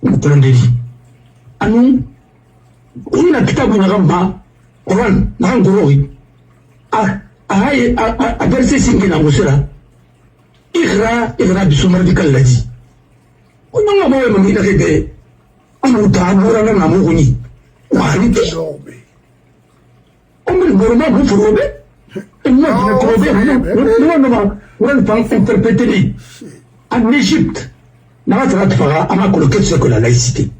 On peut dit. Anu, on a kitabu na ramba, Quran, na ngoroi. A verset 5 na musira. Igra bisumar dikal ladi. On n'a pas même ina rebe. On ta amora na muguni. Wa ni te. On me boroma bu furobe. Et moi je ne comprends pas. On va interpréter. En Égypte, c'est que la laïcité.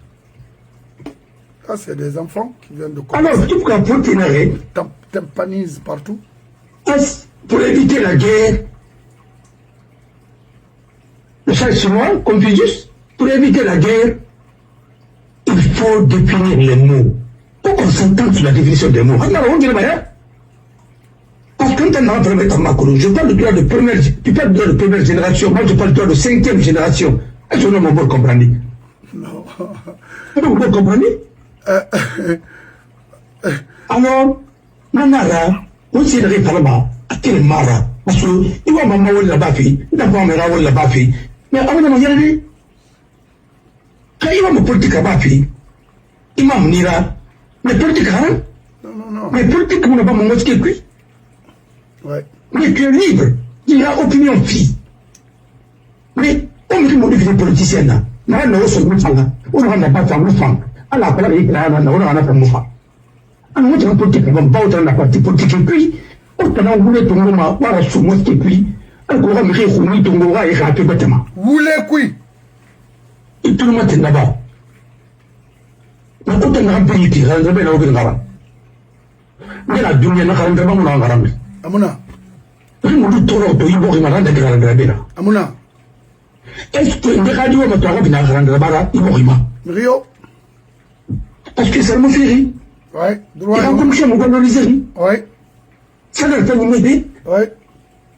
Ah, c'est des enfants qui viennent de alors, tout cas, pour t'énerver, tympanisent partout. Pour éviter la guerre, le chef chinois, Confucius, pour éviter la guerre, il faut définir les mots. Pour qu'on s'entende sur la définition des mots. Alors, on dirait bien. Parce que quand on a un à Macron, je parle de toi de première, tu parles de première génération, moi je parle de toi de 5e génération. Est-ce que vous comprenez? Non. Vous comprenez? Alors, Nanara, on s'est dit par à quel mara? Parce que, il va m'avoir la baffe, il va m'avoir la baffe. Mais avant de me dire, quand il va me politique à baffe, il m'a amené là. Mais politique, hein? Non. Mais politique, on n'a pas mon mot qui est. Ouais. Mais tu es libre, il a opinion fille. Mais on me dit mon livre politicien là, on a pas fait un mouvement. À la place, il y a un mouvement. Alors, on a politique, on va pas la partie politique et puis, on a voulu ton moment, on a soumis et puis, on a mis ton moment et raté bêtement. Vous les couilles. Et tout le monde est là-bas. Mais quand on a un pays qui rentre bien au Bénin, mais la dunia n'a pas rentré dans le Amuna. Amuna. Est-ce que les radios me trouvent dans la bara, Rio. Parce que ça me fait rire. Ouais. Droit. Et comme je me vois dans les séries. Ouais. Ça n'a pas m'aider. Ouais.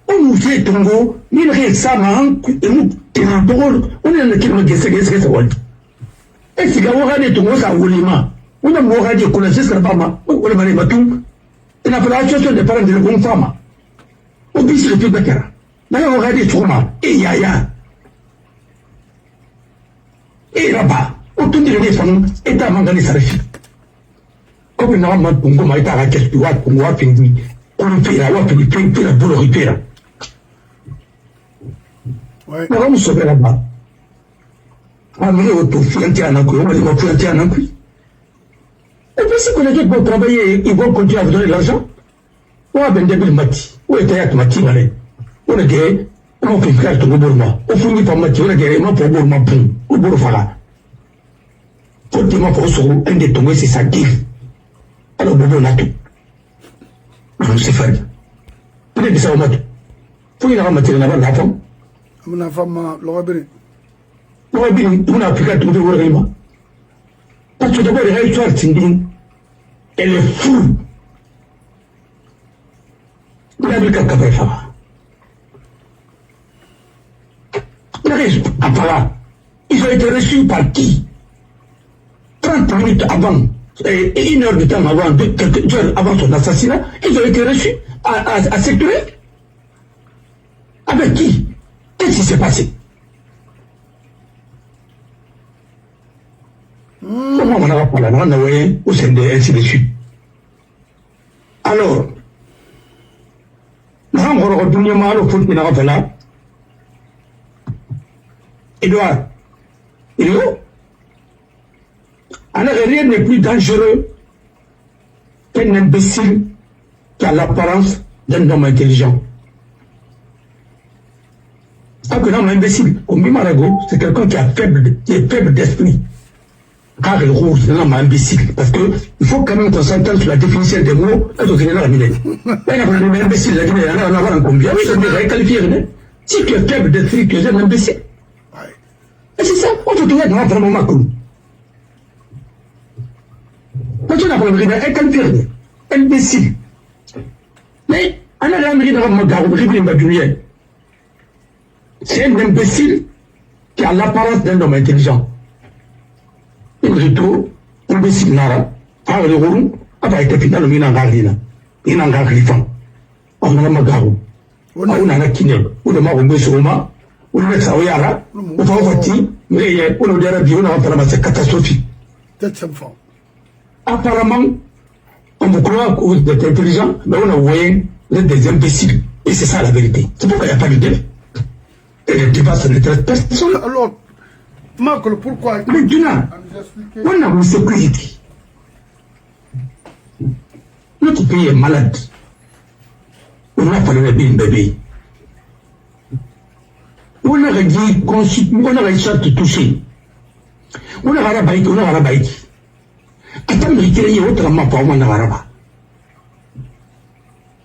On nous fait Tongo, il reste ça, et nous, on est le qui me dit c'est what. Et si on a des Tongo, ça roulima. On a moré des connaissances à Bama, on a mal battu. Et la population des parents de la bonne femme. On dit c'est le plus bête. D'ailleurs, on a des traumas. Et yaya. Et là-bas, on tourne les femmes, et t'as mangé sa fille. Comme une arme, on a été à la question, on a fini. On fait la loi, on fait la boule ripère. Ouais. On va sauver là-bas. On va autour, fianté à Nankui, on va fianté à Nankui. Et puis, si les gens vont travailler, ils vont continuer à vous donner de l'argent. On va vendre des mati. On est à mati, on est gay. On fait faire tout le monde. On finit par mati, on est gay, on fait pour moi, pour le faire. Quand tu m'as fait sur un des tombés, c'est ça qui. Alors, on a tout. On sait faire. Peut-être que ça va mettre. Faut y avoir matière là-bas, la femme. Amuna femme, Laura Béni. Laura Béni, on a appris à trouver le règlement. Parce que d'abord, les histoires, elle est fou. Il a vu quelqu'un faire ça. Il reste à Pala. Ils ont été reçus par qui? 30 minutes avant, et 1 heure de temps avant, quelques heures avant son assassinat, ils ont été reçus à Sectoré. Avec qui? Qu'est-ce qui s'est passé? Comment on n'a pas la grande envoyée au sein de ainsi de suite. Alors, nous avons retenu mal au foot qui n'a pas là. Edouard, il est où? Alors, rien n'est plus dangereux qu'un imbécile qui a l'apparence d'un homme intelligent. Un homme imbécile, comme Bimarago, c'est quelqu'un qui est faible d'esprit. Car il rouge, c'est un homme imbécile. Parce qu'il faut quand même qu'on s'entende sur la définition des mots. Un imbécile, la Guinée, on a un combien. Oui, c'est déjà qualifié. Si tu es faible d'esprit, tu es un imbécile. Et c'est ça, on te doit dans vraiment Macron. Quand tu n'as pas le est confirmé, imbécile. Mais, on a l'amérique dans le Magarou, c'est un imbécile qui a l'apparence d'un homme intelligent. Il me retrouve, imbécile nara, a le roux, a été final au Minangarina, Minangarifan. On a la Magarou. On a la Kiné, ou le Marumbe Souma, ou le Saoyara, ou Fawati, mais on a dit à la vie, on a fait la catastrophe. Apparemment, on vous croit que vous êtes intelligent, mais on a voyé, vous êtes des imbéciles. Et c'est ça la vérité. C'est pourquoi il n'y a pas de débat. Et le débat, ça ne traite personne. Alors, Marc, pourquoi? Maintenant, on a une sécurité. Notre pays est malade. On a parlé de bébé. On a dit on a réussi à te toucher. On a rabaïti, on a rabaïti. Attends, mais il y a autre map pour moi, Navaraba.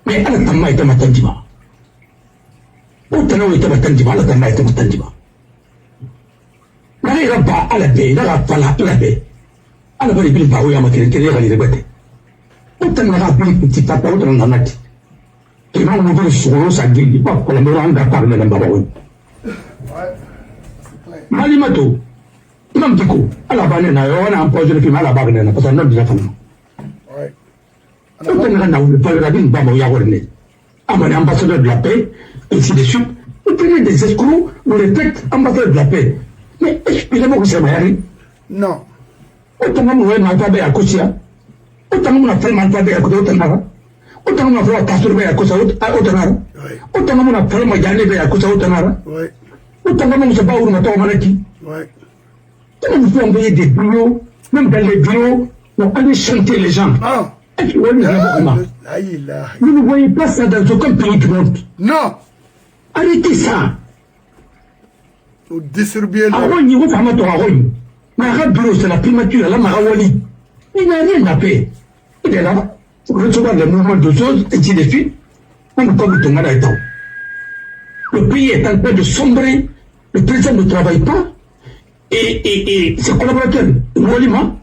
Mais elle a tellement été matandima. Autant été matandima, elle a tellement été matandima. La raba à la baie, la raba à la baie. À la baie, il va où il y a ma créature, il va y autant la raba, petit papa, autant on en a dit. Et moi, on veut sur l'eau, ça dit, pas pour la mélange à part de la baronne. Malimato. Même du coup, à la banane, on a un projet de film à la banane, parce qu'on a déjà fait. On a un ambassadeur de la paix, et ainsi de suite. Vous prenez des escrocs, vous les faites ambassadeur de la paix. Mais expliquez-moi que c'est Mayari. Non. Autant que vous avez à Kosia, autant que vous avez fait Malpabé à Kotanara, autant que vous avez fait Kassurbe à Kotanara, autant que vous avez fait Majanebe à Kotanara, autant que vous avez fait Malaki. Comment vous pouvez envoyer des bureaux, même dans les bureaux, pour aller chanter les gens? Vous ne voyez pas ça dans aucun pays du monde. Non. Arrêtez ça. Vous distribuez le... Aroni, vous faites un Aroni. Mara bureau, c'est la primature, la Marawali. Il n'a rien à faire. Il est là, pour recevoir le mouvement de choses, et ainsi de suite. On ne peut pas tomber là-dedans. Le pays est en train de sombrer. Le président ne travaille pas. Et ses collaborateurs, Moualima,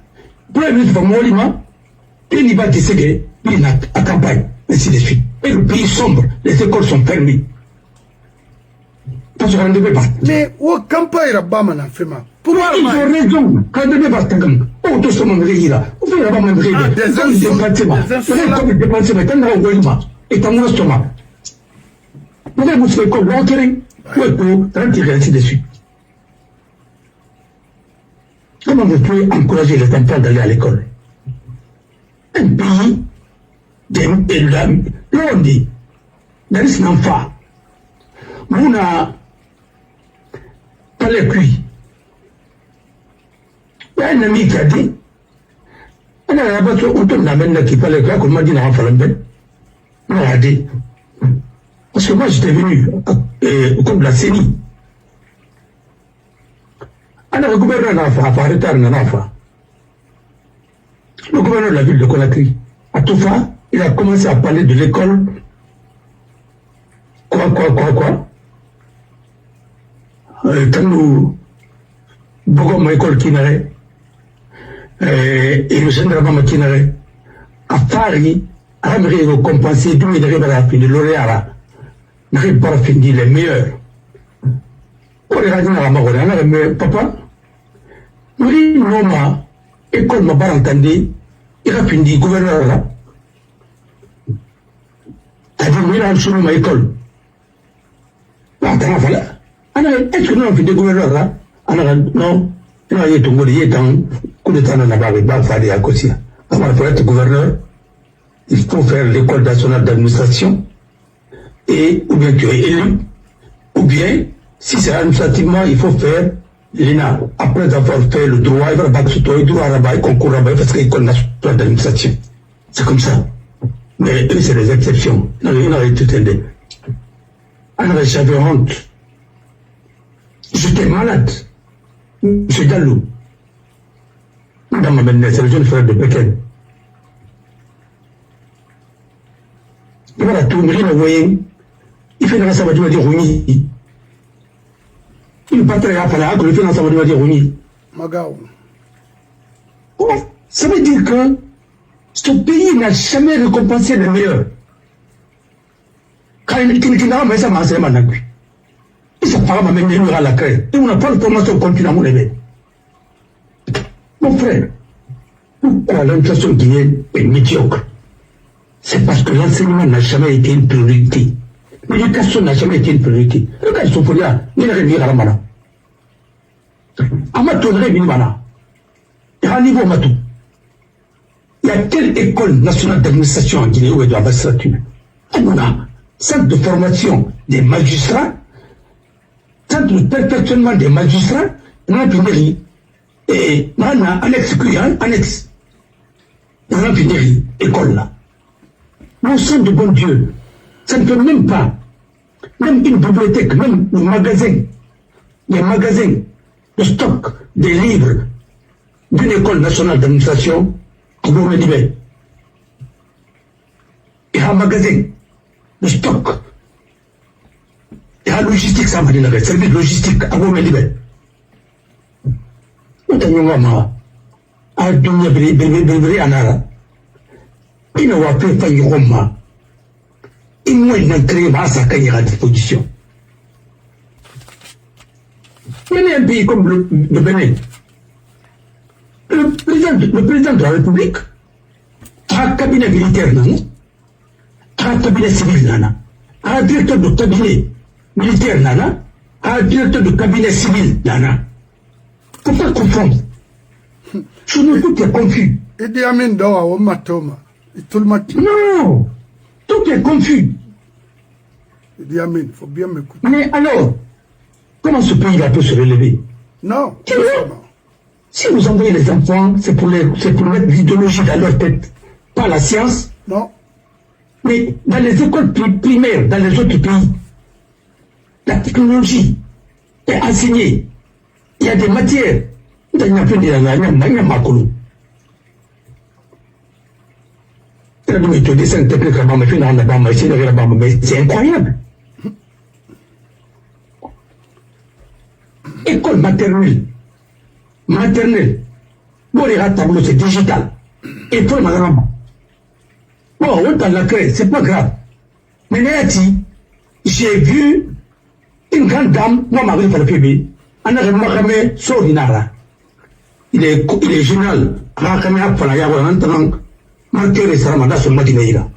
Premier ministre Moualima, il n'y va décéder, il est à campagne, ainsi de suite. Et le pays sombre, les écoles sont fermées. Parce qu'on ne devait pas. Mais où campagne la Bamana Fema? Pourquoi ils ont raison, quand on ne devait pas se faire, oh, tout ce monde est là. Vous faites là-bas même rire. Des insultes. Vous dépensez, mais quand on Moualima, et dans mon estomac. Vous avez vous fait comme l'enterrer, ou retirer, ainsi de suite. Comment vous pouvez encourager les enfants d'aller à l'école? Un pays, là on dit, dans les enfants, on a pas les cuits. Il y a un ami qui a dit, on a la base, on tourne la main qui parle là, comme on dit dans la Falambel. On a dit, parce que moi j'étais venu comme la CENI. Le gouverneur n'a pas arrêté le gouverneur de la ville de Conakry, à Toufa, il a commencé à parler de l'école. Quoi quand nous avons une école qui n'arrête, et le centre de qui n'arrête, à Paris, à Amérique, compenser, d'où il arrive à la fin de l'Oréal, n'arrive pas à finir les meilleurs. Pour les radios, papa, oui, non, école m'a pas entendu, il a fini gouverneur là. T'as dit, il a fini ma école. Attends, voilà. Est-ce que nous avons fini gouverneur là? Non, il a été tombé, il un coup de temps dans la barre, il va faire des accossiers. Avant de être gouverneur, il faut faire l'école nationale d'administration, et ou bien tu es élu, ou bien, si c'est administrativement, il faut faire l'ENA, après avoir fait le droit, il va battre ce droit, il doit rabat, concours rabat, parce qu'il y a l'école nationale d'administration. C'est comme ça. Mais eux, c'est les exceptions. Non, il y en a tout aidé. Alors, j'avais honte. J'étais malade. Monsieur Diallo. Dans ma maison, c'est le jeune frère de Pékin. Il va la tourner, le voyer. Il fait la ça va dire oui. Il battrait à faire que le financement va dire oui. Magaou. Ça veut dire que ce pays n'a jamais récompensé le meilleur. Quand il n'a pas ça, c'est ma nagui. Il s'est pas même mieux à la craie. Et on n'a pas le formation continue à mon éveil. Mon frère, pourquoi l'inflation guinéenne est médiocre? C'est parce que l'enseignement n'a jamais été une priorité. L'éducation n'a jamais été une priorité. Regarde son folia, il n'a rien à la mana. Amatou n'a rien à la mana. Il y a un niveau Amatou. Il y a quelle école nationale d'administration en Guinée où elle doit magistrature? On a centre de formation des magistrats, centre de perfectionnement des magistrats, on a une et on a annexe, annexe. On a une école là. Nous sommes de bon Dieu. Ça ne peut même pas. Même une bibliothèque, même le magasin, les magasins de stock des livres d'une école nationale d'administration, à Gourmet-Libé. Il y a un magasin de stock. Il y a la logistique, ça m'a dit, le service logistique à Gourmet-Libé. Nous avons à Dunia Bébé Anara. Il n'a pas fait faillir Roma. Il n'a créé à sa carrière à disposition. Il y a un pays comme le Bénin. Le président de la République a un cabinet militaire, a un cabinet civil, a un directeur de cabinet militaire, a un directeur de cabinet civil. Il ne faut pas confondre. Je ne tout est confus. Idi Amin Dawa au Matoma. Non, tout est confus. Idi Amin, il faut bien m'écouter. Mais alors, comment ce pays-là peut se relever? Non, si vous envoyez les enfants, c'est pour mettre l'idéologie dans leur tête, pas la science. Non. Mais dans les écoles primaires, dans les autres pays, la technologie est enseignée. Il y a des matières. C'est incroyable. École maternelle. Bon, les tableau, c'est digital. École maternelle. Bon, on t'a la créé, c'est pas grave. Mais j'ai vu une grande dame, moi, ma vie, il est général. Marqueur et Saramada sur Matineira.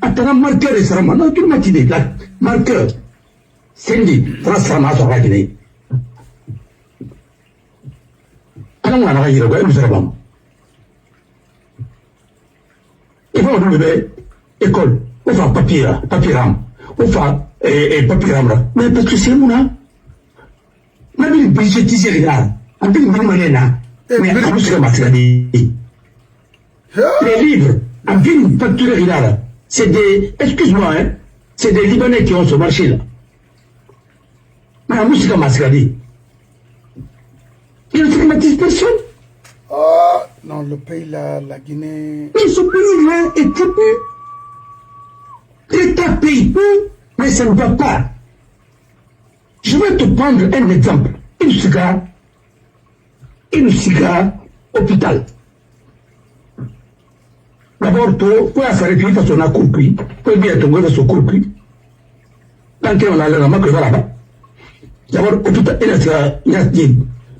Attends, marqueur et Saramada, tout Matine, marqueur. Cindy, Rasama sur Matineira. Alors, on a eu le gars, nous il faut nous école, on va papier ram, on va papier ram. Mais parce que c'est mon même une budgétisée là, un peu de là, mais à la maternité. Les livres, un peu une facture là, c'est des, excuse-moi, hein, c'est des Libanais qui ont ce marché là. Mais la musique maternité. Il ne stigmatise personne. Oh, non, le pays là, la Guinée. Mais ce pays-là est très peu. L'État paye peu, mais ça ne va pas. Je vais te prendre un exemple. Une cigare, hôpital. D'abord, tu peux faire une façon à couper, tu peux bien tomber dans son couper. Tant qu'on a la main que là-bas. D'abord, hôpital, il y a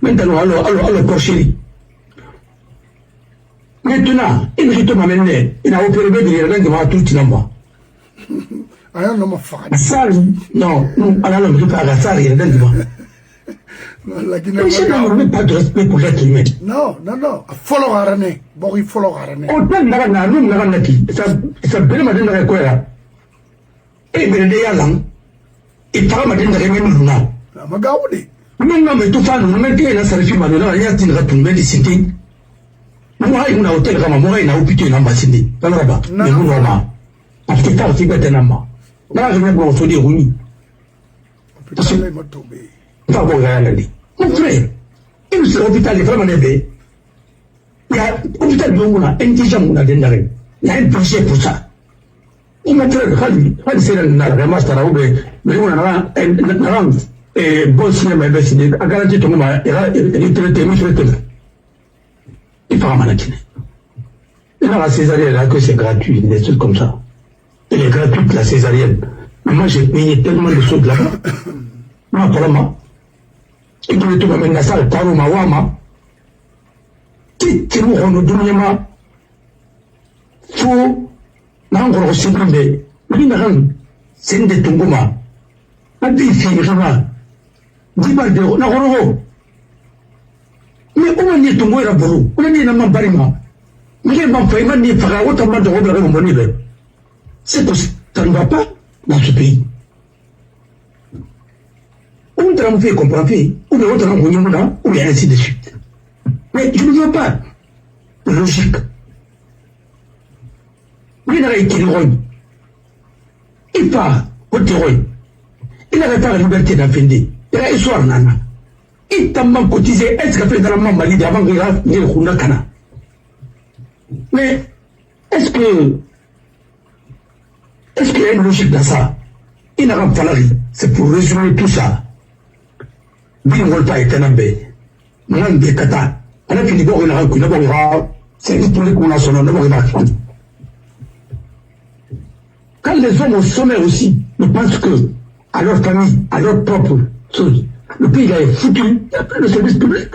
maintenant, alors, porcherie. Maintenant, il me m'amener, il a opéré bébé, il a rien tout le monde. Non, alors on ne pas la salle, il a rien la Guinée. On n'a pas de respect pour l'être humain. Non. Follow Arane. Bon, il follow Arane. Autant ça peut m'aider quoi là. Et bien, il y a là. Il faut m'aider à remettre là. Magaoudi. Non, mais tout ça, nous mettons là, ça refuse maintenant, il y a une retournée de cité. Moi, il y a un hôtel, moi, il y a un hôpital en Bassini. Dans le bas. Mais nous, on a. Parce que ça, c'est bête, non. Là, je vais vous dire, oui. Parce que. Pas bon, mon frère, il y a l'hôpital, il est vraiment élevé. Il y a l'hôpital de Mouna, un petit Mouna d'Endare. Il y a un budget pour ça. mon frère, Khali c'est un master, mais on a un bon cinéma, à garantir ton moment, il fera manatiner. Et dans la césarienne, là, que c'est gratuit, des trucs comme ça. Elle est gratuite, la césarienne. Mais moi, j'ai payé tellement de choses là-bas. Moi, apparemment, et que le tout m'amène à ça, le tarot, ma wama. Qui nous rend le faut, n'a encore aussi mais, c'est une de Tongoma. A dit, c'est vraiment, 10 balles d'euros, n'a pas. Mais on a dit Tongo et la bourreau, on a dit un barima. Mais il m'a fait, il m'a dit, il fera autant de robes avec mon livre. C'est parce que ça ne va pas dans ce pays. On te l'a fait comprendre, ou bien on te l'a fait, ou bien ainsi de suite. Mais je ne vois pas de logique. Il n'a été héroïne. Il part au terroir. Il n'avait pas la liberté d'enfender. Il a histoire nana. Il t'a même cotisé. Est-ce qu'il a fait dans la main valide avant qu'il a fait le Khundakana? Mais est-ce qu'il y a une logique dans ça? Il n'a pas fallu. C'est pour résumer tout ça. Bingolta est un ambé. N'ambé kata. On a fini d'abord il a reculé. D'abord il a. C'est historique qu'on a son nom. D'abord il a. Quand les hommes au sommet aussi ne pensent que à leur famille, à leur propre chose, le pays est foutu, il n'y a plus de service public.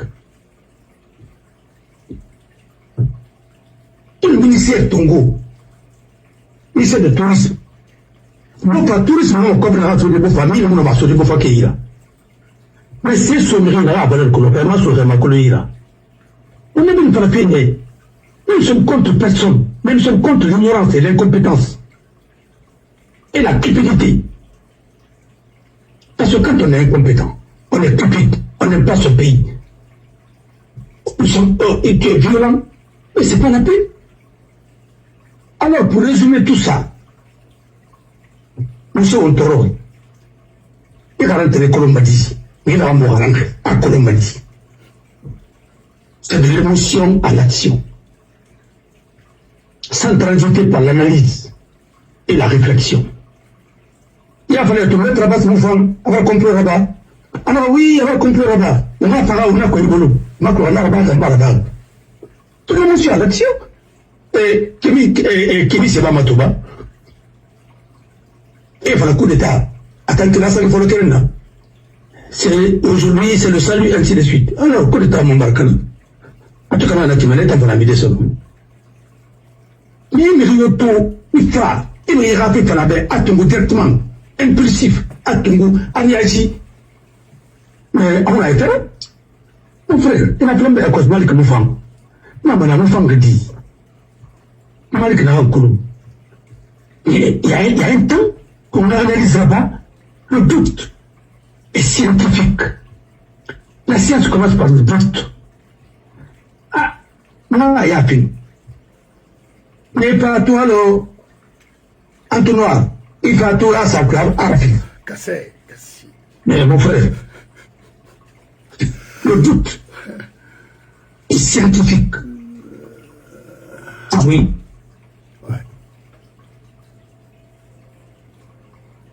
Et le ministère Tongo, ministère de tourisme, non pas tourisme, non, comme la race de vos familles, non, pas sur les beaux familles. Mais c'est ce mérite là, le colopément sur le macoloïra. On n'est même pas la peine. Nous sommes contre personne, mais nous sommes contre l'ignorance et l'incompétence. Et la cupidité. Parce que quand on est incompétent, on est cupide, on n'aime pas ce pays. Nous sommes et tu es violent, mais c'est pas la peine. Alors, pour résumer tout ça, nous sommes taureaux. Il va rentrer à Colombadie. Il va mourir à Colombadie. C'est de l'émotion à l'action. Centralisé par l'analyse et la réflexion. Il a fallu te mettre là-bas, mon femme, on va comprendre là-bas. Alors oui, on va comprendre là-bas. On va faire un peu de boulot. On va faire là-bas, on va là-bas. Tout le monde est à l'action. Et Kimi c'est pas Matoba. Et il faut le coup d'État. Attends que là, ça il faut le terrain. C'est aujourd'hui, c'est le salut, ainsi de suite. Alors, coup d'État, mon barcan. En tout cas, on a dit, mais on a mis des sommes. Mais il fera, il ira faire la baie à Tongo directement. Impulsif, à Tongo, à Niachi. Mais on a été là. Mon frère, il a plombé à cause de Malik Moufang. Maman a Moufang dit. Malik n'a pas coulé. Il y a un temps qu'on analyse là-bas, le doute est scientifique. La science commence par le doute. Ah, non, il y a fini. Mais pas toi, le entonnoir. Il va tout là, ça clave à la fin. Cassé. Mais mon frère, le doute est scientifique. Ah oui.